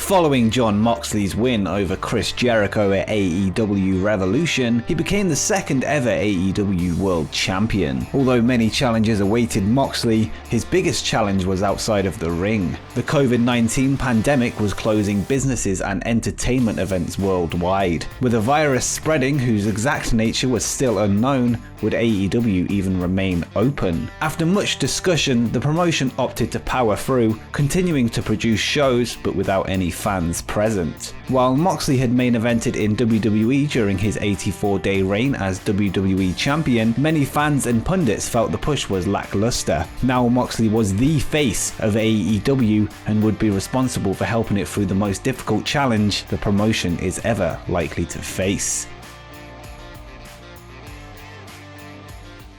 Following Jon Moxley's win over Chris Jericho at AEW Revolution, he became the second ever AEW World Champion. Although many challenges awaited Moxley, his biggest challenge was outside of the ring. The COVID-19 pandemic was closing businesses and entertainment events worldwide. With a virus spreading whose exact nature was still unknown, would AEW even remain open? After much discussion, the promotion opted to power through, continuing to produce shows but without any fans present. While Moxley had main evented in WWE during his 84-day reign as WWE Champion, many fans and pundits felt the push was lackluster. Now Moxley was the face of AEW and would be responsible for helping it through the most difficult challenge the promotion is ever likely to face.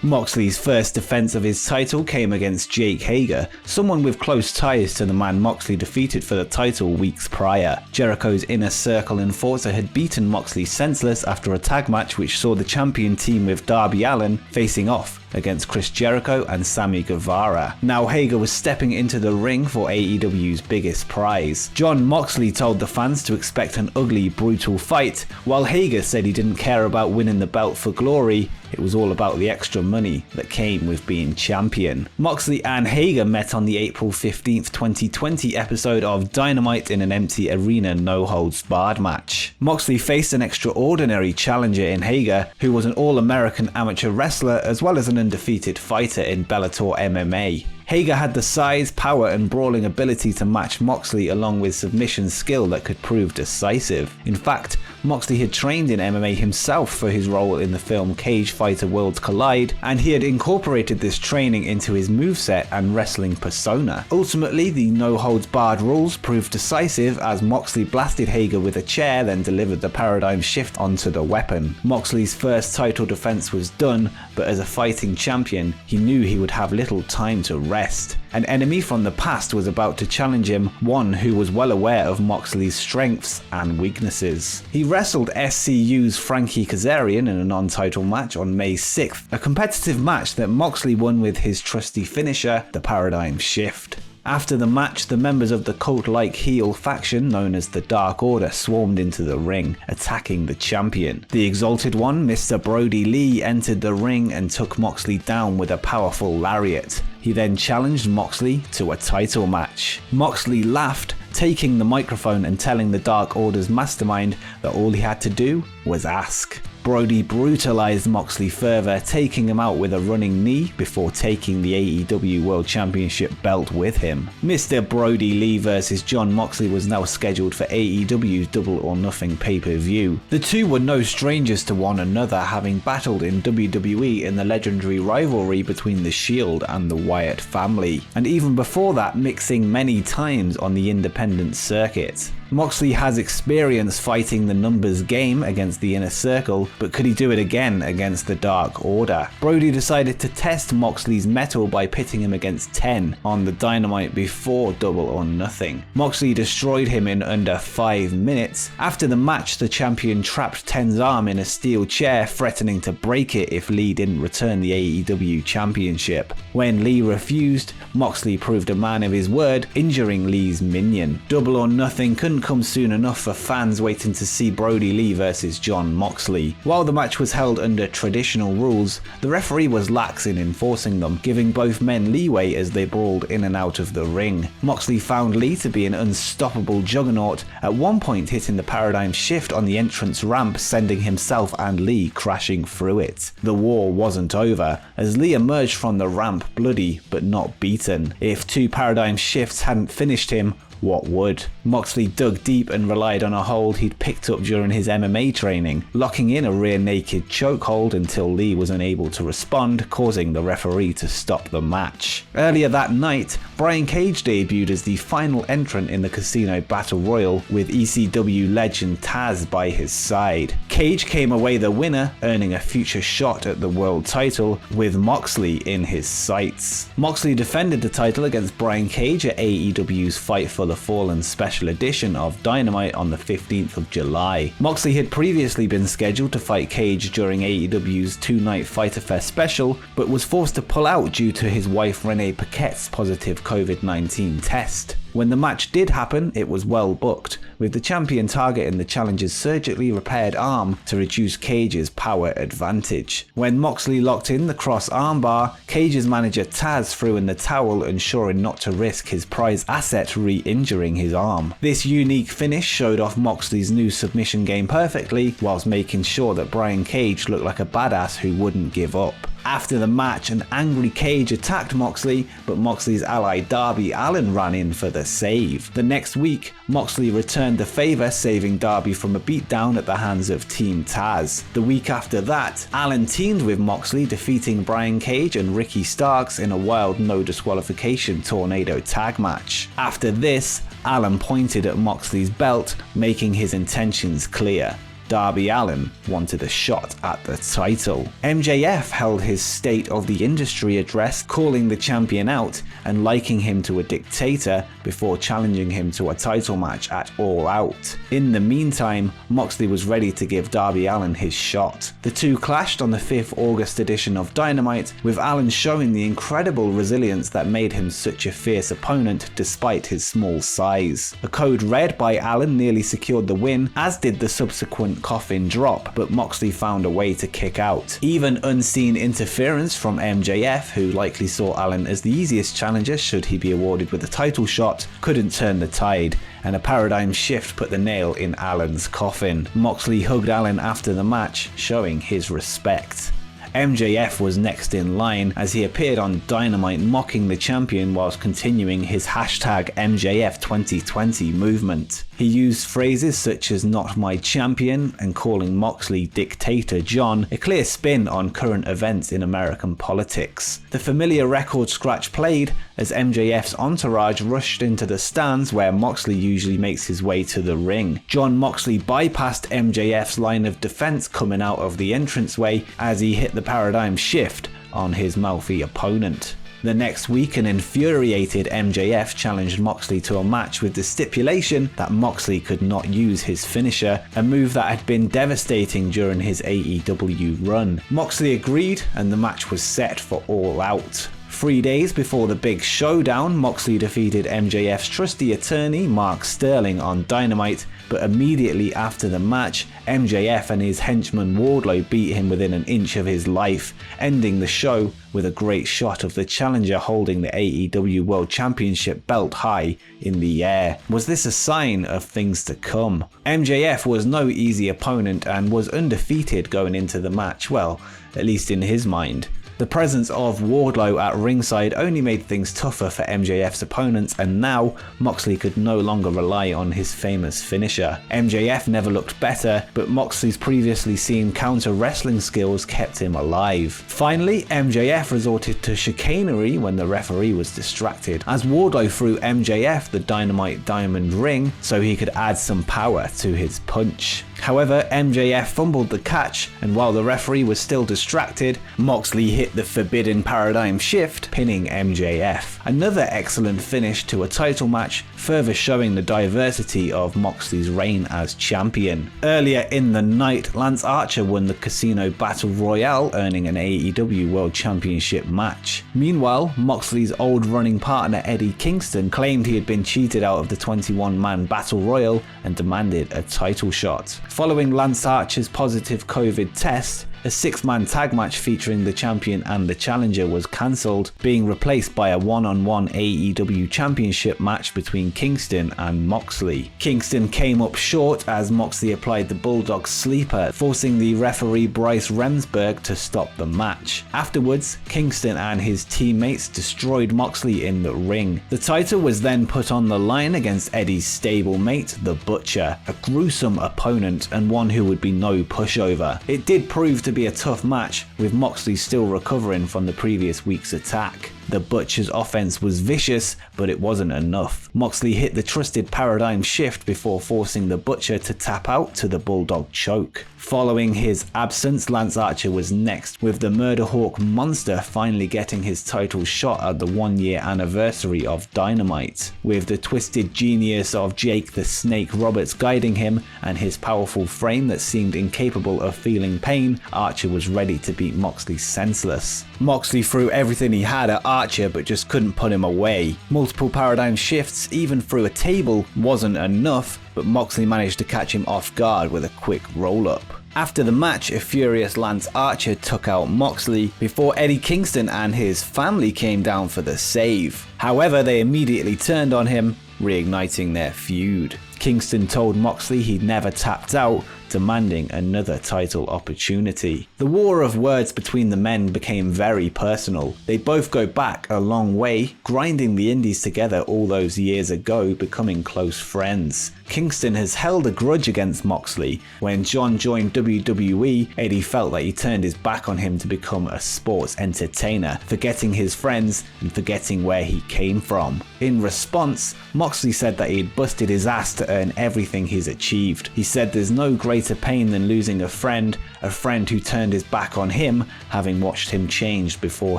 Moxley's first defense of his title came against Jake Hager, someone with close ties to the man Moxley defeated for the title weeks prior. Jericho's Inner Circle enforcer had beaten Moxley senseless after a tag match which saw the champion team with Darby Allin facing off against Chris Jericho and Sammy Guevara. Now Hager was stepping into the ring for AEW's biggest prize. Jon Moxley told the fans to expect an ugly, brutal fight, while Hager said he didn't care about winning the belt for glory, it was all about the extra money that came with being champion. Moxley and Hager met on the April 15th, 2020 episode of Dynamite in an empty arena no-holds-barred match. Moxley faced an extraordinary challenger in Hager, who was an all-American amateur wrestler as well as an undefeated fighter in Bellator MMA. Hager had the size, power and brawling ability to match Moxley along with submission skill that could prove decisive. In fact, Moxley had trained in MMA himself for his role in the film Cage Fighter Worlds Collide, and he had incorporated this training into his moveset and wrestling persona. Ultimately, the no-holds-barred rules proved decisive as Moxley blasted Hager with a chair, then delivered the paradigm shift onto the weapon. Moxley's first title defense was done, but as a fighting champion, he knew he would have little time to rest. An enemy from the past was about to challenge him, one who was well aware of Moxley's strengths and weaknesses. He wrestled SCU's Frankie Kazarian in a non-title match on May 6th, a competitive match that Moxley won with his trusty finisher, the Paradigm Shift. After the match, the members of the cult-like heel faction known as the Dark Order swarmed into the ring, attacking the champion. The Exalted One, Mr. Brodie Lee, entered the ring and took Moxley down with a powerful lariat. He then challenged Moxley to a title match. Moxley laughed, taking the microphone and telling the Dark Order's mastermind that all he had to do was ask. Brodie brutalized Moxley further, taking him out with a running knee before taking the AEW World Championship belt with him. Mr. Brodie Lee vs Jon Moxley was now scheduled for AEW's Double or Nothing pay-per-view. The two were no strangers to one another, having battled in WWE in the legendary rivalry between The Shield and the Wyatt family, and even before that mixing many times on the independent circuit. Moxley has experience fighting the numbers game against the Inner Circle, but could he do it again against the Dark Order? Brodie decided to test Moxley's mettle by pitting him against 10 on the Dynamite before Double or Nothing. Moxley destroyed him in under 5 minutes. After the match, the champion trapped 10's arm in a steel chair, threatening to break it if Lee didn't return the AEW Championship. When Lee refused, Moxley proved a man of his word, injuring Lee's minion. Double or Nothing couldn't come soon enough for fans waiting to see Brodie Lee versus Jon Moxley. While the match was held under traditional rules, the referee was lax in enforcing them, giving both men leeway as they brawled in and out of the ring. Moxley found Lee to be an unstoppable juggernaut, at one point hitting the Paradigm Shift on the entrance ramp, sending himself and Lee crashing through it. The war wasn't over, as Lee emerged from the ramp bloody but not beaten. If 2 Paradigm Shifts hadn't finished him, what would? Moxley dug deep and relied on a hold he'd picked up during his MMA training, locking in a rear naked chokehold until Lee was unable to respond, causing the referee to stop the match. Earlier that night, Brian Cage debuted as the final entrant in the Casino Battle Royal, with ECW legend Taz by his side. Cage came away the winner, earning a future shot at the world title, with Moxley in his sights. Moxley defended the title against Brian Cage at AEW's Fight for the Fallen special edition of Dynamite on the 15th of July. Moxley had previously been scheduled to fight Cage during AEW's 2-night Fyter Fest special, but was forced to pull out due to his wife Renee Paquette's positive COVID-19 test. When the match did happen, it was well booked, with the champion targeting the challenger's surgically repaired arm to reduce Cage's power advantage. When Moxley locked in the cross armbar, Cage's manager Taz threw in the towel, ensuring not to risk his prize asset re-injuring his arm. This unique finish showed off Moxley's new submission game perfectly, whilst making sure that Brian Cage looked like a badass who wouldn't give up. After the match, an angry Cage attacked Moxley, but Moxley's ally Darby Allin ran in for the save. The next week, Moxley returned the favour, saving Darby from a beatdown at the hands of Team Taz. The week after that, Allin teamed with Moxley, defeating Brian Cage and Ricky Starks in a wild no disqualification tornado tag match. After this, Allin pointed at Moxley's belt, making his intentions clear. Darby Allin wanted a shot at the title. MJF held his State of the Industry address, calling the champion out and likening him to a dictator before challenging him to a title match at All Out. In the meantime, Moxley was ready to give Darby Allin his shot. The two clashed on the 5th August edition of Dynamite, with Allin showing the incredible resilience that made him such a fierce opponent despite his small size. A code red by Allin nearly secured the win, as did the subsequent coffin drop, but Moxley found a way to kick out. Even unseen interference from MJF, who likely saw Allin as the easiest challenger should he be awarded with a title shot, couldn't turn the tide, and a paradigm shift put the nail in Allin's coffin. Moxley hugged Allin after the match, showing his respect. MJF was next in line as he appeared on Dynamite mocking the champion whilst continuing his #MJF2020 movement. He used phrases such as "not my champion" and calling Moxley Dictator John, a clear spin on current events in American politics. The familiar record scratch played as MJF's entourage rushed into the stands where Moxley usually makes his way to the ring. Jon Moxley bypassed MJF's line of defense coming out of the entranceway as he hit the paradigm shift on his mouthy opponent. The next week, an infuriated MJF challenged Moxley to a match with the stipulation that Moxley could not use his finisher, a move that had been devastating during his AEW run. Moxley agreed and the match was set for All Out. 3 days before the big showdown, Moxley defeated MJF's trusty attorney Mark Sterling on Dynamite, but immediately after the match, MJF and his henchman Wardlow beat him within an inch of his life, ending the show with a great shot of the challenger holding the AEW World Championship belt high in the air. Was this a sign of things to come? MJF was no easy opponent and was undefeated going into the match, well, at least in his mind. The presence of Wardlow at ringside only made things tougher for MJF's opponents, and now Moxley could no longer rely on his famous finisher. MJF never looked better, but Moxley's previously seen counter wrestling skills kept him alive. Finally, MJF resorted to chicanery when the referee was distracted, as Wardlow threw MJF the Dynamite Diamond ring so he could add some power to his punch. However, MJF fumbled the catch, and while the referee was still distracted, Moxley hit the forbidden paradigm shift, pinning MJF. Another excellent finish to a title match, further showing the diversity of Moxley's reign as champion. Earlier in the night, Lance Archer won the Casino Battle Royale, earning an AEW World Championship match. Meanwhile, Moxley's old running partner Eddie Kingston claimed he had been cheated out of the 21-man Battle Royal and demanded a title shot. Following Lance Archer's positive COVID test, a 6-man tag match featuring the champion and the challenger was cancelled, being replaced by a one-on-one AEW Championship match between Kingston and Moxley. Kingston came up short as Moxley applied the Bulldog Sleeper, forcing the referee Bryce Remsburg to stop the match. Afterwards, Kingston and his teammates destroyed Moxley in the ring. The title was then put on the line against Eddie's stablemate, The Butcher, a gruesome opponent and one who would be no pushover. It did prove to be a tough match, with Moxley still recovering from the previous week's attack. The Butcher's offense was vicious, but it wasn't enough. Moxley hit the trusted paradigm shift before forcing the Butcher to tap out to the Bulldog choke. Following his absence, Lance Archer was next, with the Murderhawk Monster finally getting his title shot at the 1-year anniversary of Dynamite. With the twisted genius of Jake the Snake Roberts guiding him and his powerful frame that seemed incapable of feeling pain, Archer was ready to beat Moxley senseless. Moxley threw everything he had at Archer but just couldn't put him away. Multiple paradigm shifts, even through a table, wasn't enough, but Moxley managed to catch him off guard with a quick roll-up. After the match, a furious Lance Archer took out Moxley before Eddie Kingston and his family came down for the save. However, they immediately turned on him, reigniting their feud. Kingston told Moxley he'd never tapped out, demanding another title opportunity. The war of words between the men became very personal. They both go back a long way, grinding the indies together all those years ago, becoming close friends. Kingston has held a grudge against Moxley. When Jon joined WWE, Eddie felt that he turned his back on him to become a sports entertainer, forgetting his friends and forgetting where he came from. In response, Moxley said that he had busted his ass to earn everything he's achieved. He said there's no greater pain than losing a friend who turned his back on him, having watched him change before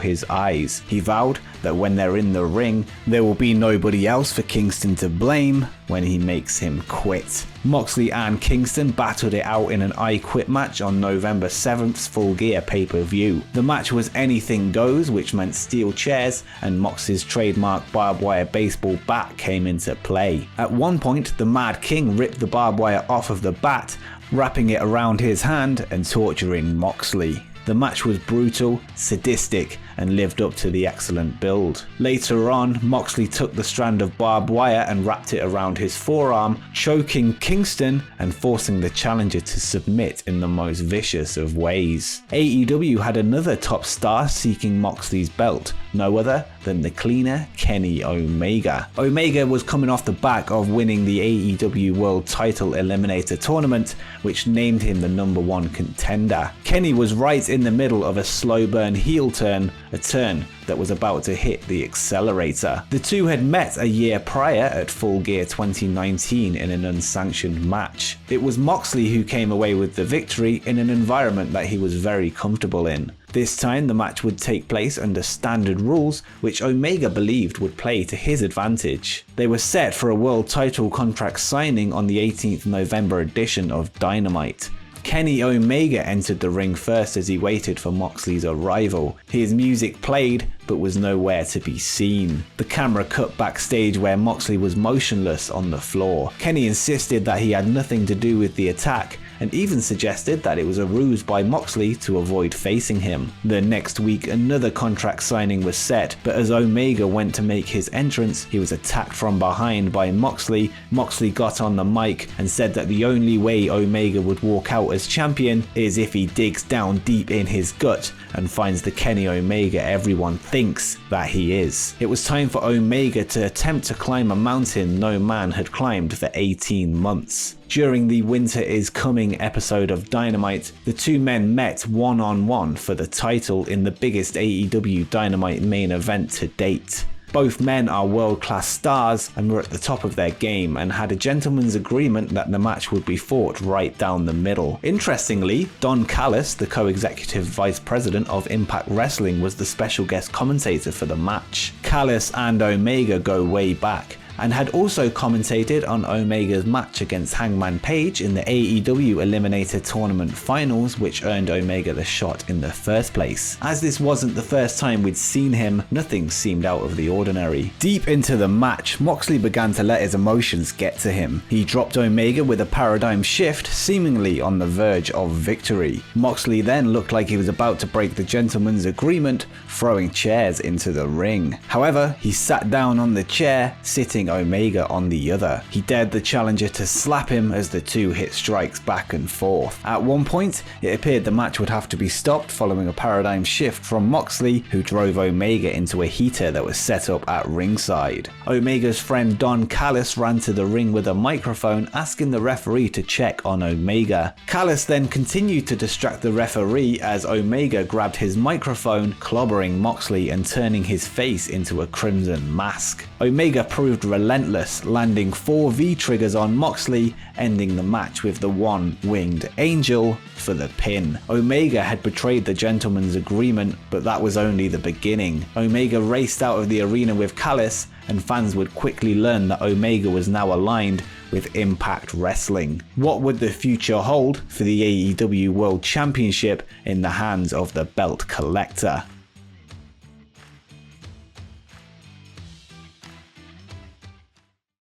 his eyes. He vowed that when they're in the ring, there will be nobody else for Kingston to blame when he makes him quit. Moxley and Kingston battled it out in an I Quit match on November 7th's Full Gear pay-per-view. The match was anything goes, which meant steel chairs, and Moxley's trademark barbed wire baseball bat came into play. At one point, the Mad King ripped the barbed wire off of the bat, wrapping it around his hand and torturing Moxley. The match was brutal, sadistic, and lived up to the excellent build. Later on, Moxley took the strand of barbed wire and wrapped it around his forearm, choking Kingston and forcing the challenger to submit in the most vicious of ways. AEW had another top star seeking Moxley's belt, no other than the cleaner Kenny Omega. Omega was coming off the back of winning the AEW World Title Eliminator Tournament, which named him the #1 contender. Kenny was right in the middle of a slow burn heel turn, a turn that was about to hit the accelerator. The two had met a year prior at Full Gear 2019 in an unsanctioned match. It was Moxley who came away with the victory in an environment that he was very comfortable in. This time the match would take place under standard rules, which Omega believed would play to his advantage. They were set for a world title contract signing on the 18th November edition of Dynamite. Kenny Omega entered the ring first as he waited for Moxley's arrival. His music played, but was nowhere to be seen. The camera cut backstage where Moxley was motionless on the floor. Kenny insisted that he had nothing to do with the attack, and even suggested that it was a ruse by Moxley to avoid facing him. The next week, another contract signing was set, but as Omega went to make his entrance, he was attacked from behind by Moxley. Moxley got on the mic and said that the only way Omega would walk out as champion is if he digs down deep in his gut and finds the Kenny Omega everyone thinks that he is. It was time for Omega to attempt to climb a mountain no man had climbed for 18 months. During the Winter is Coming episode of Dynamite, the two men met one-on-one for the title in the biggest AEW Dynamite main event to date. Both men are world-class stars and were at the top of their game and had a gentleman's agreement that the match would be fought right down the middle. Interestingly, Don Callis, the co-executive vice president of Impact Wrestling, was the special guest commentator for the match. Callis and Omega go way back, and had also commentated on Omega's match against Hangman Page in the AEW Eliminator Tournament Finals, which earned Omega the shot in the first place. As this wasn't the first time we'd seen him, nothing seemed out of the ordinary. Deep into the match, Moxley began to let his emotions get to him. He dropped Omega with a paradigm shift, seemingly on the verge of victory. Moxley then looked like he was about to break the gentleman's agreement, throwing chairs into the ring. However, he sat down on the chair, sitting Omega on the other. He dared the challenger to slap him as the two hit strikes back and forth. At one point, it appeared the match would have to be stopped following a paradigm shift from Moxley, who drove Omega into a heater that was set up at ringside. Omega's friend Don Callis ran to the ring with a microphone, asking the referee to check on Omega. Callis then continued to distract the referee as Omega grabbed his microphone, clobbering Moxley and turning his face into a crimson mask. Omega proved relentless, landing 4 V-triggers on Moxley, ending the match with the one-winged angel for the pin. Omega had betrayed the gentleman's agreement, but that was only the beginning. Omega raced out of the arena with Callis, and fans would quickly learn that Omega was now aligned with Impact Wrestling. What would the future hold for the AEW World Championship in the hands of the belt collector?